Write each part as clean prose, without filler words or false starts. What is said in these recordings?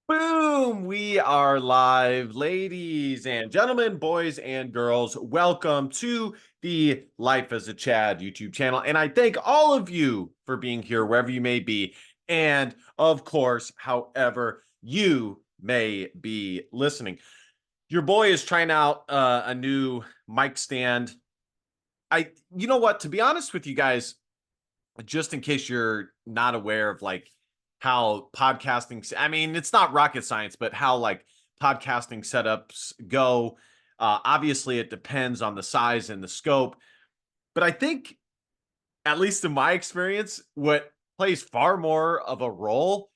Boom! We are live, ladies and gentlemen, boys and girls. Welcome to the Life as a Chad YouTube channel. And I thank all of you for being here, wherever you may be. And of course, however you may be listening. Your boy is trying out a new mic stand. You know what? To be honest with you guys, just in case you're not aware of like how podcasting, I mean, it's not rocket science, but how like podcasting setups go. Obviously, it depends on the size and the scope. But I think, at least in my experience, what plays far more of a role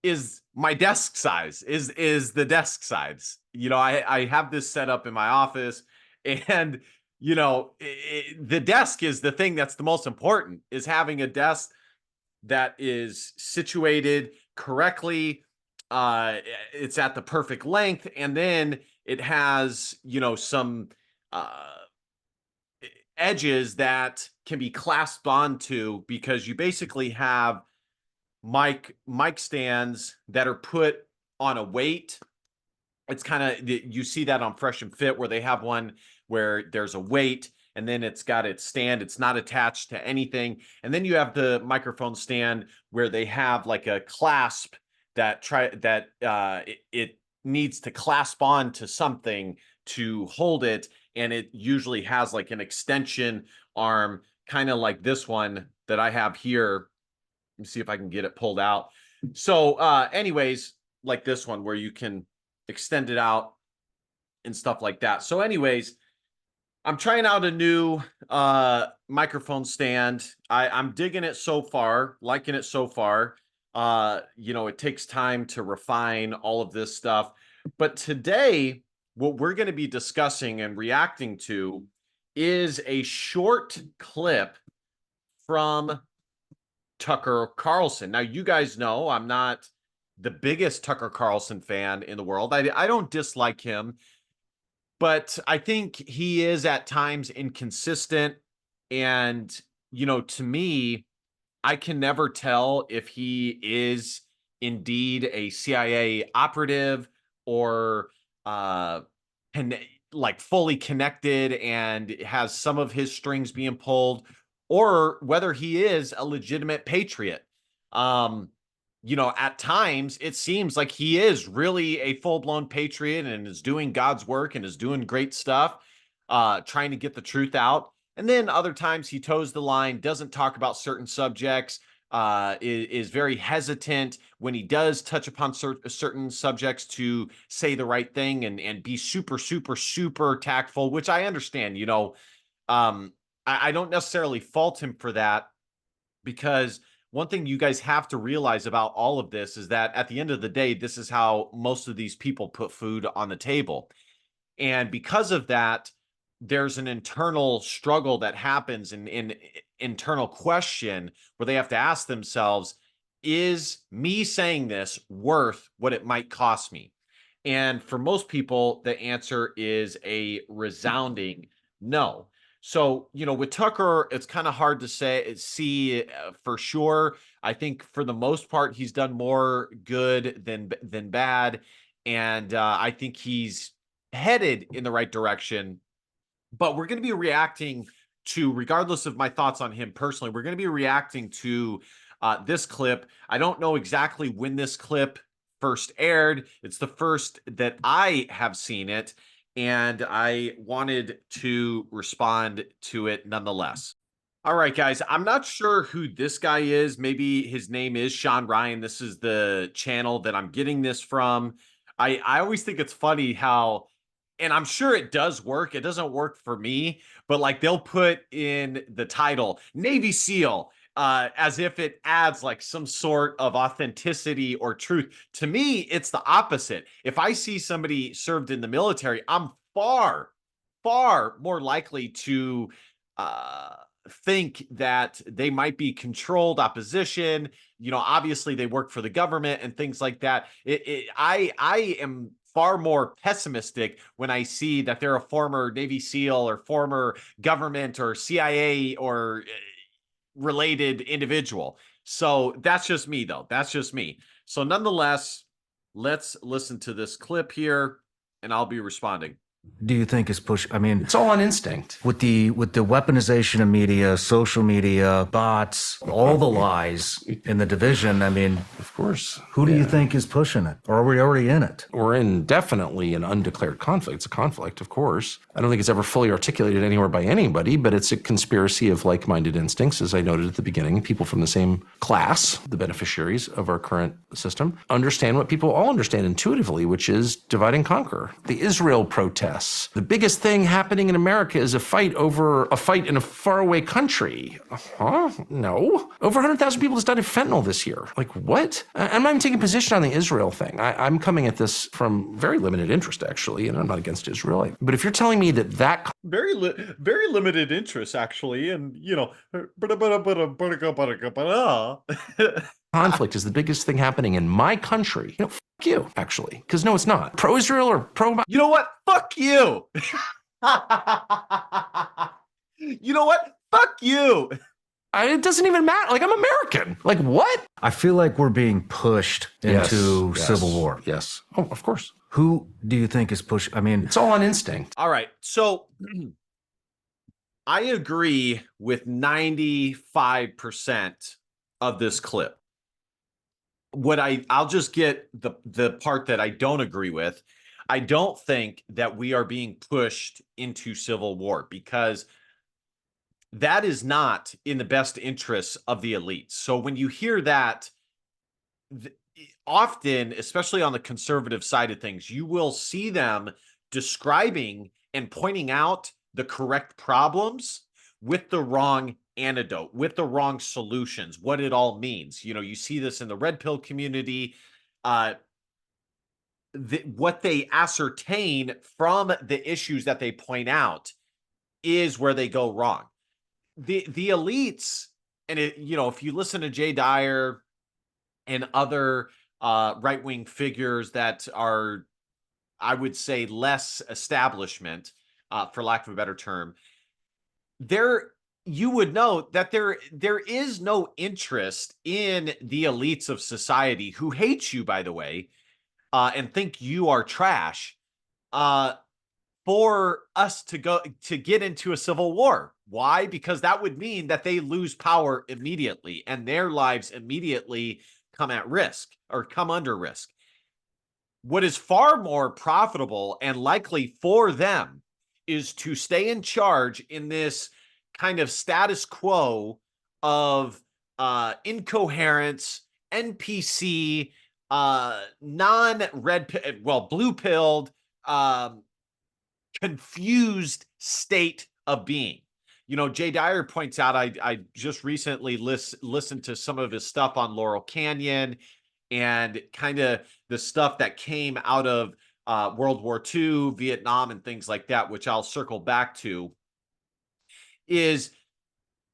is my desk size, is the desk size. I have this set up in my office, and the desk is the thing that's the most important, is having a desk that is situated correctly. It's at the perfect length, and then it has, some uh, edges that can be clasped onto, because you basically have mic stands that are put on a weight. It's kind of, you see that on Fresh and Fit, where they have one where there's a weight and then it's got its stand. It's not attached to anything. And then you have the microphone stand where they have like a clasp it needs to clasp on to something to hold it. And it usually has like an extension arm, kind of like this one that I have here. Let me see if I can get it pulled out. So anyways, like this one where you can extend it out and stuff like that. So anyways, I'm trying out a new microphone stand. I'm digging it so far, liking it so far. It takes time to refine all of this stuff. But today, what we're going to be discussing and reacting to is a short clip from Tucker Carlson. Now, you guys know I'm not the biggest Tucker Carlson fan in the world. I don't dislike him, but I think he is at times inconsistent. And, to me, I can never tell if he is indeed a CIA operative or can, like, fully connected and has some of his strings being pulled, or whether he is a legitimate patriot. Um, at times it seems like he is really a full-blown patriot and is doing God's work and is doing great stuff, trying to get the truth out. And then other times he toes the line, doesn't talk about certain subjects, is very hesitant when he does touch upon certain subjects to say the right thing and be super, super, super tactful, which I understand. I don't necessarily fault him for that, because one thing you guys have to realize about all of this is that at the end of the day, this is how most of these people put food on the table. And because of that, there's an internal struggle that happens, in internal question, where they have to ask themselves, is me saying this worth what it might cost me? And for most people, the answer is a resounding no. So, with Tucker, it's kind of hard to see for sure. I think for the most part, he's done more good than bad, and I think he's headed in the right direction. But we're going to be reacting to, regardless of my thoughts on him personally, we're going to be reacting to this clip. I don't know exactly when this clip first aired. It's the first that I have seen it, and I wanted to respond to it nonetheless. All right, guys, I'm not sure who this guy is. Maybe his name is Sean Ryan. This is the channel that I'm getting this from. I always think it's funny how, and I'm sure it does work. It doesn't work for me, but like they'll put in the title Navy SEAL, as if it adds like some sort of authenticity or truth. To me, it's the opposite. If I see somebody served in the military, I'm far, far more likely to think that they might be controlled opposition. Obviously they work for the government and things like that. I am far more pessimistic when I see that they're a former Navy SEAL or former government or CIA or related individual. So that's just me, though. That's just me. So nonetheless, Let's listen to this clip here, and I'll be responding. Do you think is push? I mean, It's all on instinct. with the weaponization of media, social media, bots, all the lies in the division. I mean, Of course. who do you think is pushing it? Or are we already in it? We're in definitely an undeclared conflict. It's a conflict, of course. I don't think it's ever fully articulated anywhere by anybody, but it's a conspiracy of like-minded instincts, as I noted at the beginning. People from the same class, the beneficiaries of our current system, understand what people all understand intuitively, which is divide and conquer. The Israel protests. The biggest thing happening in America is a fight in a faraway country. Huh? No. Over 100,000 people just died of fentanyl this year. Like, what? I'm not even taking a position on the Israel thing. I'm coming at this from very limited interest, actually, and I'm not against Israel. But if you're telling me that Very limited interest, actually, and conflict is the biggest thing happening in my country, fuck you, actually. Because no, it's not. Pro-Israel or pro... You know what? Fuck you. You know what? Fuck you. It doesn't even matter. Like, I'm American. Like, what? I feel like we're being pushed into civil war. Yes. Oh, of course. Who do you think is pushing? I mean, It's all on instinct. All right. So I agree with 95% of this clip. I'll just get the part that I don't agree with. I don't think that we are being pushed into civil war, because that is not in the best interests of the elites. So when you hear that, often, especially on the conservative side of things, you will see them describing and pointing out the correct problems with the wrong antidote, with the wrong solutions, what it all means. You see this in the red pill community. What they ascertain from the issues that they point out is where they go wrong. The elites, and if you listen to Jay Dyer and other right-wing figures that are, I would say, less establishment, for lack of a better term, you would know that there is no interest in the elites of society, who hate you, by the way, and think you are trash, for us to get into a civil war. Why? Because that would mean that they lose power immediately, and their lives immediately come at risk, or come under risk. What is far more profitable and likely for them is to stay in charge in this kind of status quo of incoherence, NPC, blue-pilled, confused state of being. Jay Dyer points out, I just recently listened to some of his stuff on Laurel Canyon, and kind of the stuff that came out of World War II, Vietnam, and things like that, which I'll circle back to, is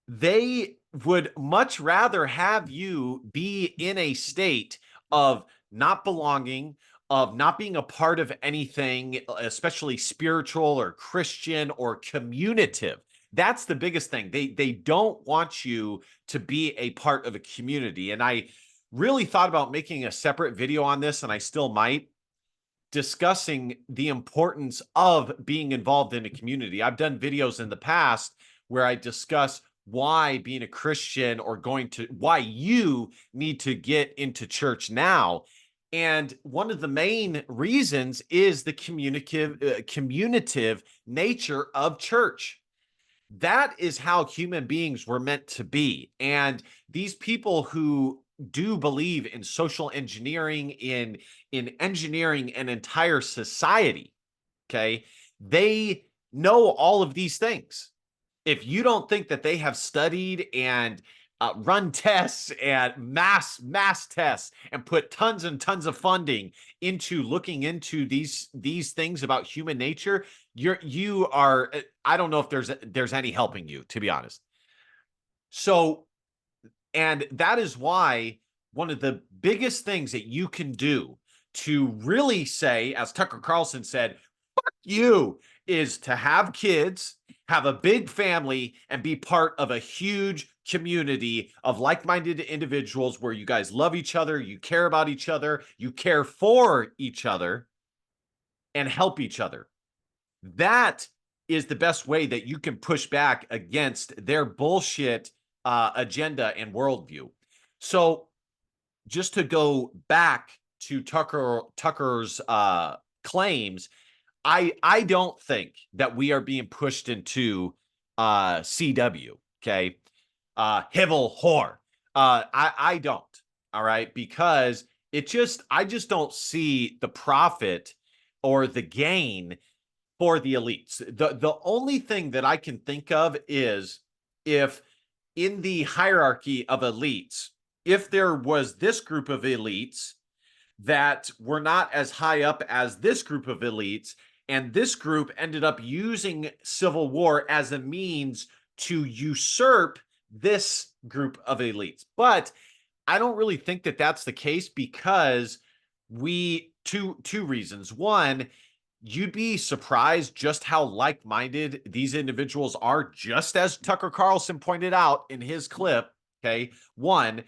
they would much rather have you be in a state of not belonging, of not being a part of anything, especially spiritual or Christian or communicative. That's the biggest thing. They don't want you to be a part of a community. And I really thought about making a separate video on this, and I still might, discussing the importance of being involved in a community. I've done videos in the past where I discuss why being a Christian, or why you need to get into church now. And one of the main reasons is the communicative nature of church. That is how human beings were meant to be. And these people who do believe in social engineering, in engineering an entire society, okay, they know all of these things. If you don't think that they have studied and run tests and mass tests and put tons and tons of funding into looking into these things about human nature, you are, I don't know if there's any helping you, to be honest. So, and that is why one of the biggest things that you can do to really say, as Tucker Carlson said, fuck you, is to have kids, have a big family, and be part of a huge community of like-minded individuals where you guys love each other, you care about each other, you care for each other, and help each other. That is the best way that you can push back against their bullshit agenda and worldview. So just to go back to Tucker's claims, I don't think that we are being pushed into CW, okay? Hivel whore. I don't, all right, because I just don't see the profit or the gain for the elites. The only thing that I can think of is if in the hierarchy of elites, if there was this group of elites that were not as high up as this group of elites, and this group ended up using civil war as a means to usurp this group of elites. But I don't really think that that's the case because two reasons. One, you'd be surprised just how like-minded these individuals are, just as Tucker Carlson pointed out in his clip. Okay, one.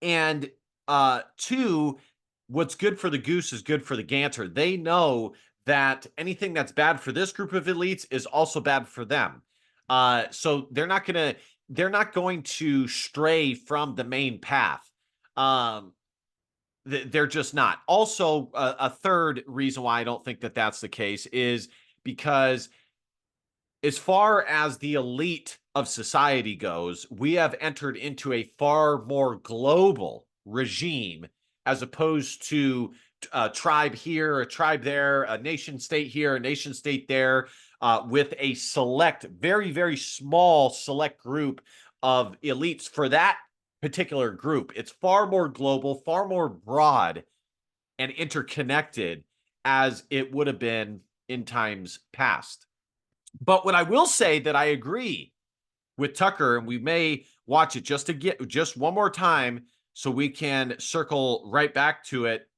And two, what's good for the goose is good for the gander. They know that anything that's bad for this group of elites is also bad for them. So they're not going to stray from the main path. They're just not. Also, a third reason why I don't think that that's the case is because as far as the elite of society goes, we have entered into a far more global regime as opposed to a tribe here, a tribe there, a nation state here, a nation state there, with a select, very, very small select group of elites for that particular group. It's far more global, far more broad and interconnected as it would have been in times past. But what I will say that I agree with Tucker, and we may watch it just one more time so we can circle right back to it,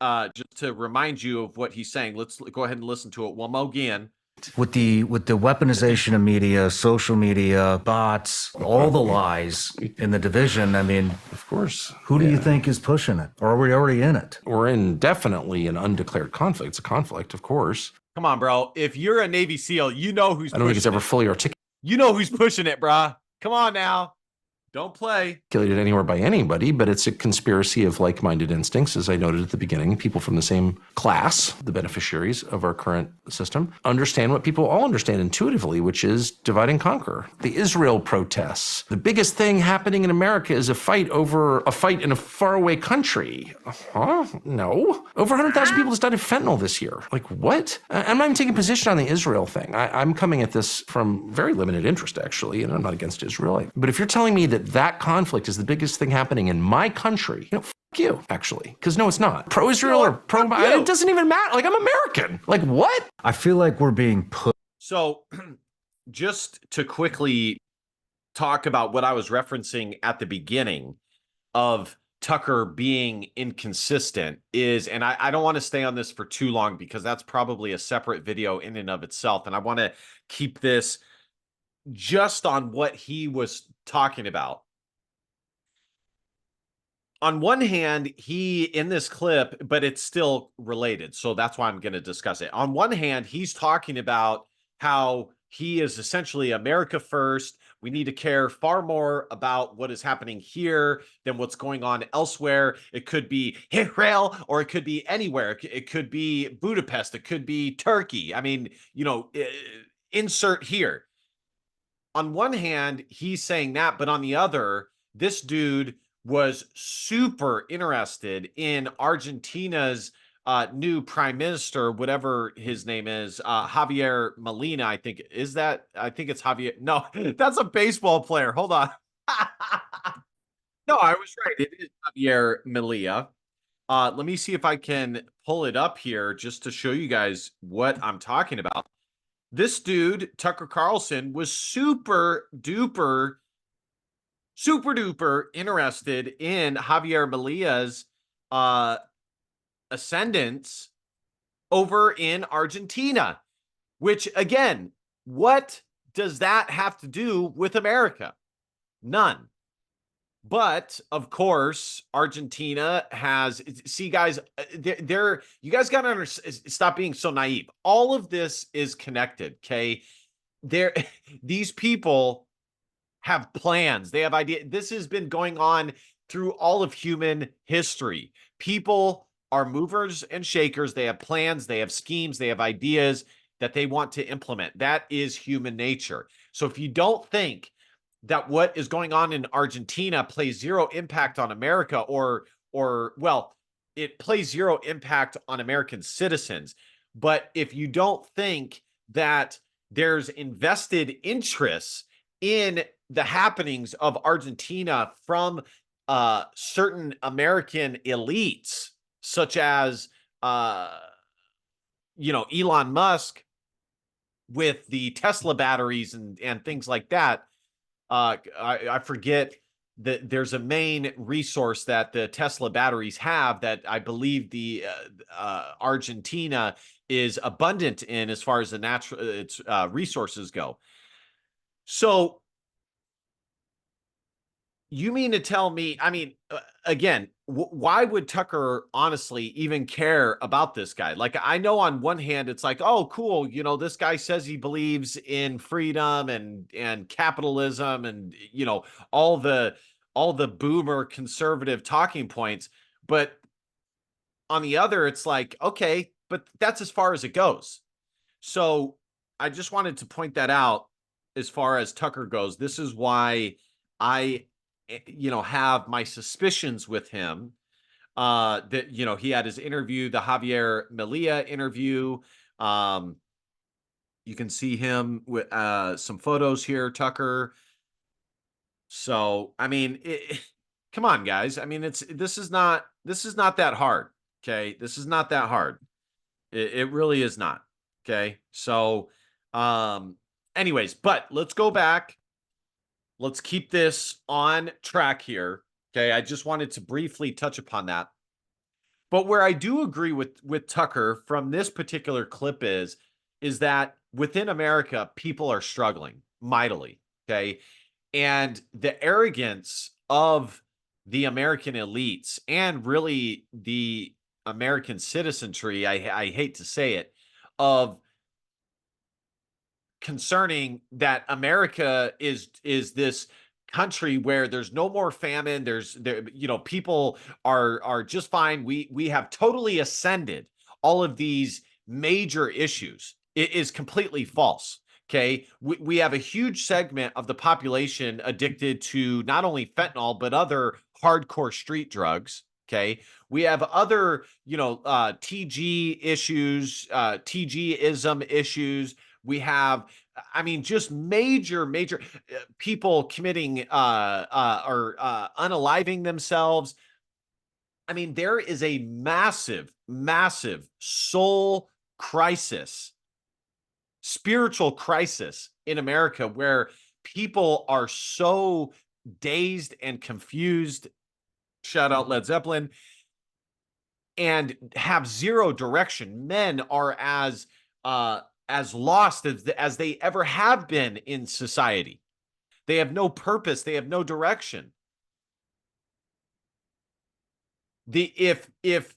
just to remind you of what he's saying. Let's go ahead and listen to it one more again. With the weaponization of media, social media, bots, all the lies in the division, I mean, Of course. who do you think is pushing it? Or are we already in it? We're in definitely an undeclared conflict. It's a conflict, of course. Come on, bro. If you're a Navy SEAL, you know who's I don't think it's pushing ever it. fully articulated You know who's pushing it, brah. Come on now. Don't play. anywhere by anybody, but it's a conspiracy of like-minded instincts, as I noted at the beginning. People from the same class, the beneficiaries of our current system, understand what people all understand intuitively, which is divide and conquer. The Israel protests. The biggest thing happening in America is a fight in a faraway country. Huh? No. Over 100,000 people just died of fentanyl this year. Like, what? I'm not even taking a position on the Israel thing. I'm coming at this from very limited interest, actually, and I'm not against Israel. But if you're telling me that conflict is the biggest thing happening in my country, f you, actually. Because no, it's not. Pro-Israel or pro... It doesn't even matter. Like, I'm American. Like, what? I feel like we're being put. So just to quickly talk about what I was referencing at the beginning of Tucker being inconsistent is, and I don't want to stay on this for too long because that's probably a separate video in and of itself. And I want to keep this just on what he was talking about. On one hand, he in this clip, but it's still related. So that's why I'm going to discuss it. On one hand, he's talking about how he is essentially America first. We need to care far more about what is happening here than what's going on elsewhere. It could be Israel or it could be anywhere. It could be Budapest. It could be Turkey. I mean, insert here. On one hand, he's saying that, but on the other, this dude was super interested in Argentina's new prime minister, whatever his name is, Javier Molina, I think. I think it's Javier. No, that's a baseball player. Hold on. No, I was right. It is Javier Molina. Let me see if I can pull it up here just to show you guys what I'm talking about. This dude, Tucker Carlson, was super duper interested in Javier Molina's ascendance over in Argentina, which again, what does that have to do with America? None. But of course, Argentina has. See, guys, they're you guys got to stop being so naive. All of this is connected. Okay, there, these people have plans. They have ideas. This has been going on through all of human history. People are movers and shakers. They have plans. They have schemes. They have ideas that they want to implement. That is human nature. So if you don't think that what is going on in Argentina plays zero impact on America, or well, it plays zero impact on American citizens. But if you don't think that there's invested interests in the happenings of Argentina from certain American elites, such as Elon Musk with the Tesla batteries and things like that. I forget that there's a main resource that the Tesla batteries have that I believe the Argentina is abundant in as far as the natural its resources go. So you mean to tell me, I mean, again, why would Tucker honestly even care about this guy? Like, I know on one hand, it's like, oh, cool. This guy says he believes in freedom and capitalism and, all the boomer conservative talking points. But on the other, it's like, okay, but that's as far as it goes. So I just wanted to point that out as far as Tucker goes. This is why I have my suspicions with him. That he had his interview, the Javier Milei interview. You can see him with some photos here, Tucker. So I mean, come on, guys. I mean, this is not that hard. Okay, this is not that hard. It really is not. Okay, so anyways, but let's go back. Let's keep this on track here. Okay, I just wanted to briefly touch upon that. But where I do agree with Tucker from this particular clip is that within America, people are struggling mightily. Okay, and the arrogance of the American elites and really the American citizenry, I hate to say it, of concerning that America is this country where there's no more famine. People are just fine. We have totally ascended all of these major issues. It is completely false. Okay, we have a huge segment of the population addicted to not only fentanyl but other hardcore street drugs. Okay, we have other TG issues, TG-ism issues. We have, I mean, just major people committing or unaliving themselves. I mean, there is a massive soul crisis, spiritual crisis in America where people are so dazed and confused. Shout out Led Zeppelin. And have zero direction. Men are as lost as they ever have been in society. They have no purpose. They have no direction. If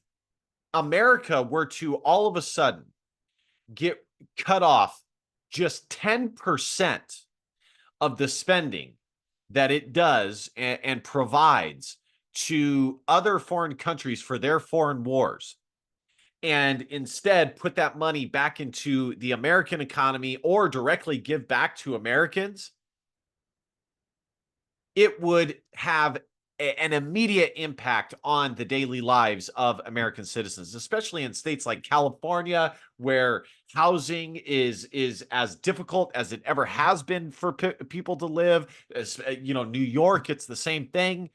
America were to all of a sudden get cut off just 10% of the spending that it does and provides to other foreign countries for their foreign wars, and instead put that money back into the American economy or directly give back to Americans, it would have an immediate impact on the daily lives of American citizens, especially in states like California, where housing is as difficult as it ever has been for people to live. New York, it's the same thing.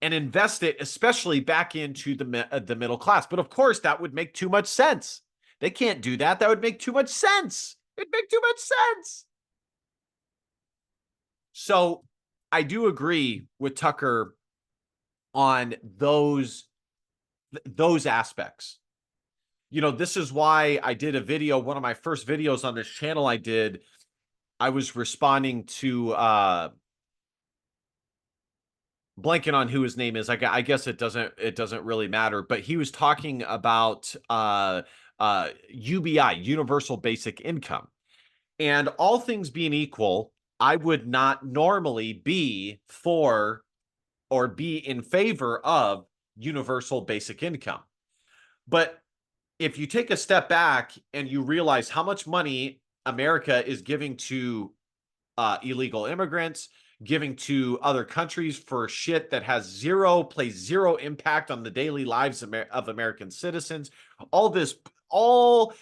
And invest it, especially back into the middle class. But of course, that would make too much sense. They can't do that. That would make too much sense. It'd make too much sense. So I do agree with Tucker on those aspects. This is why I did a video, one of my first videos on this channel I did I was responding to blanking on who his name is. I guess it doesn't really matter, but he was talking about UBI, universal basic income. And all things being equal, I would not normally be for or be in favor of universal basic income. But if you take a step back and you realize how much money America is giving to illegal immigrants, giving to other countries for shit that plays zero impact on the daily lives of American citizens. All this, all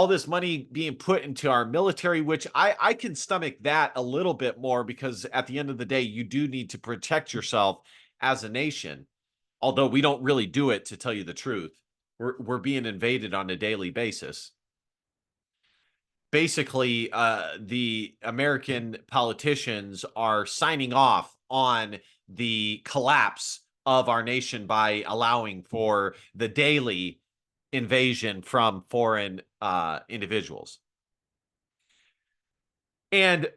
this money being put into our military, which I can stomach that a little bit more, because at the end of the day, you do need to protect yourself as a nation. Although we don't really do it, to tell you the truth. We're being invaded on a daily basis. Basically, the American politicians are signing off on the collapse of our nation by allowing for the daily invasion from foreign individuals. And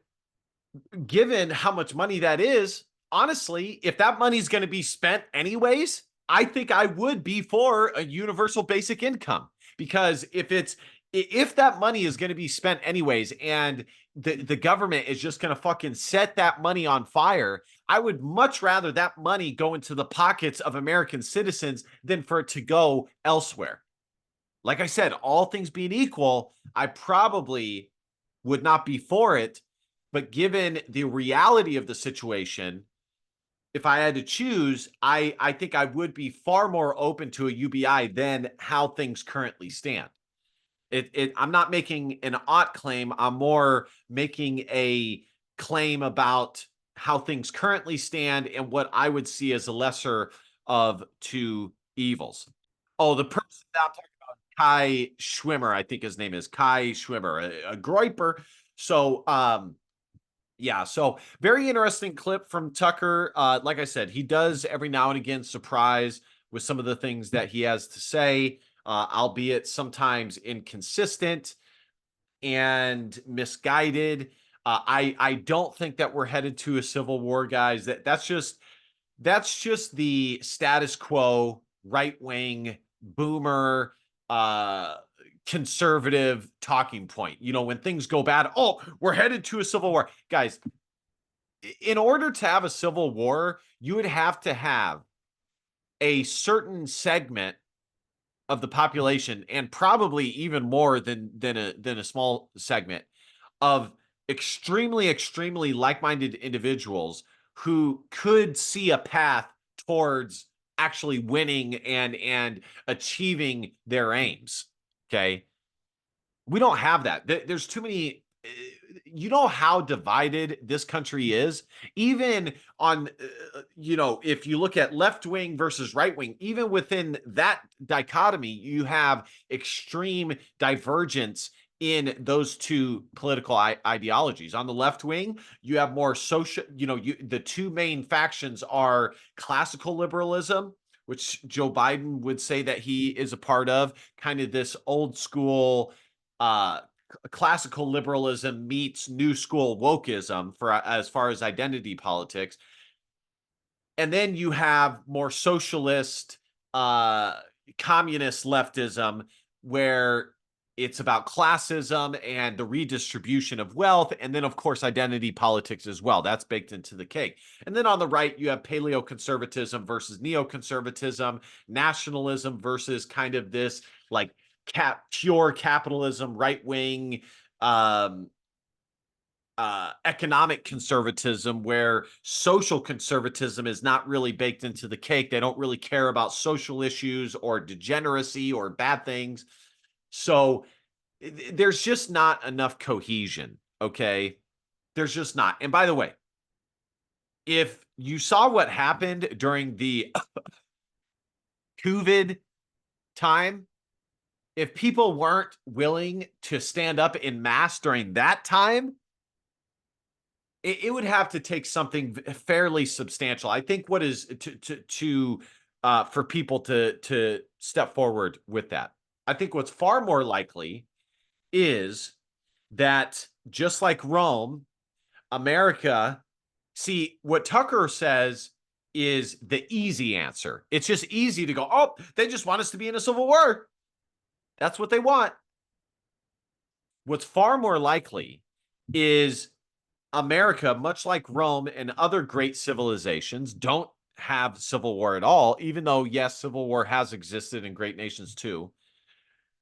given how much money that is, honestly, if that money's going to be spent anyways, I think I would be for a universal basic income. Because if that money is going to be spent anyways, and the government is just going to fucking set that money on fire, I would much rather that money go into the pockets of American citizens than for it to go elsewhere. Like I said, all things being equal, I probably would not be for it. But given the reality of the situation, if I had to choose, I think I would be far more open to a UBI than how things currently stand. I'm not making an ought claim. I'm more making a claim about how things currently stand and what I would see as a lesser of two evils. Oh, the person that I'm talking about, Kai Schwimmer, I think his name is Kai Schwimmer, a Groiper. So, yeah, so very interesting clip from Tucker. Like I said, he does every now and again surprise with some of the things that he has to say, albeit sometimes inconsistent and misguided. I don't think that we're headed to a civil war, guys. That's just the status quo, right wing, boomer, conservative talking point. You know, when things go bad, oh, we're headed to a civil war. Guys, in order to have a civil war, you would have to have a certain segment of the population, and probably even more than a small segment of extremely like-minded individuals who could see a path towards actually winning and achieving their aims. Okay. We don't have that. There's too many. You know how divided this country is, even on, if you look at left wing versus right wing, even within that dichotomy, you have extreme divergence in those two political ideologies. On the left wing, you have more social, the two main factions are classical liberalism, which Joe Biden would say that he is a part of, kind of this old school, classical liberalism meets new school wokeism for as far as identity politics. And then you have more socialist, communist leftism, where it's about classism and the redistribution of wealth. And then, of course, identity politics as well. That's baked into the cake. And then on the right, you have paleoconservatism versus neoconservatism, nationalism versus kind of this like pure capitalism, right wing, economic conservatism, where social conservatism is not really baked into the cake. They don't really care about social issues or degeneracy or bad things. So there's just not enough cohesion. Okay. There's just not. And by the way, if you saw what happened during the COVID time, if people weren't willing to stand up in mass during that time, it would have to take something fairly substantial. I think what is to for people to step forward with that. I think what's far more likely is that just like Rome, America, see, what Tucker says is the easy answer. It's just easy to go, oh, they just want us to be in a civil war. That's what they want. What's far more likely is America, much like Rome and other great civilizations, don't have civil war at all, even though, yes, civil war has existed in great nations too.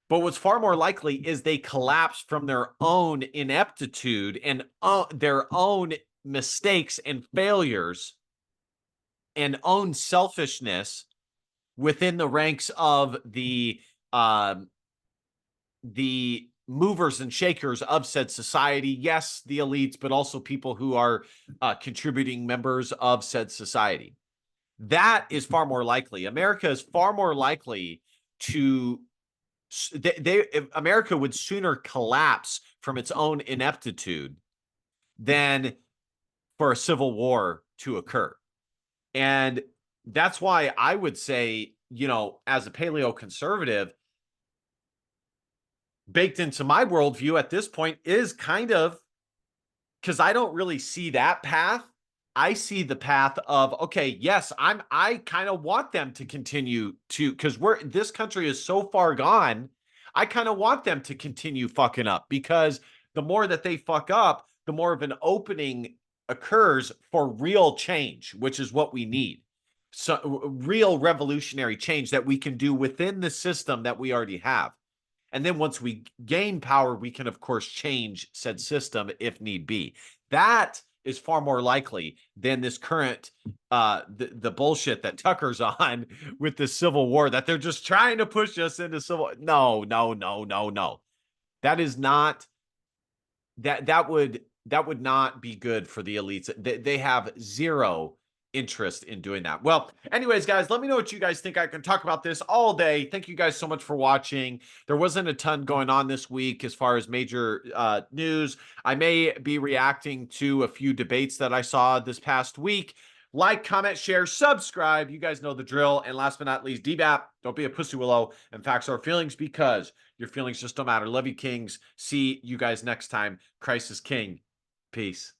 But what's far more likely is they collapse from their own ineptitude and their own mistakes and failures and own selfishness within the ranks of the movers and shakers of said society. Yes, the elites, but also people who are contributing members of said society. That is far more likely. America is far more likely to America would sooner collapse from its own ineptitude than for a civil war to occur. And that's why I would say, you know, as a paleo conservative, baked into my worldview at this point is kind of, because I don't really see that path. I see the path of, okay, yes, I kind of want them to continue to, because this country is so far gone. I kind of want them to continue fucking up, because the more that they fuck up, the more of an opening occurs for real change, which is what we need. So real revolutionary change that we can do within the system that we already have. And then once we gain power, we can, of course, change said system if need be. That is far more likely than this current the bullshit that Tucker's on with the Civil War, that they're just trying to push us into civil. No. That is not that would not be good for the elites. They have zero interest in doing that. Well, anyways, guys, let me know what you guys think. I can talk about this all day. Thank you guys so much for watching. There wasn't a ton going on this week as far as major news. I may be reacting to a few debates that I saw this past week. Like, comment, share, subscribe. You guys know the drill. And last but not least, DBAP, don't be a pussy willow, and facts are feelings, because your feelings just don't matter. Love you, kings. See you guys next time. Christ is king. Peace.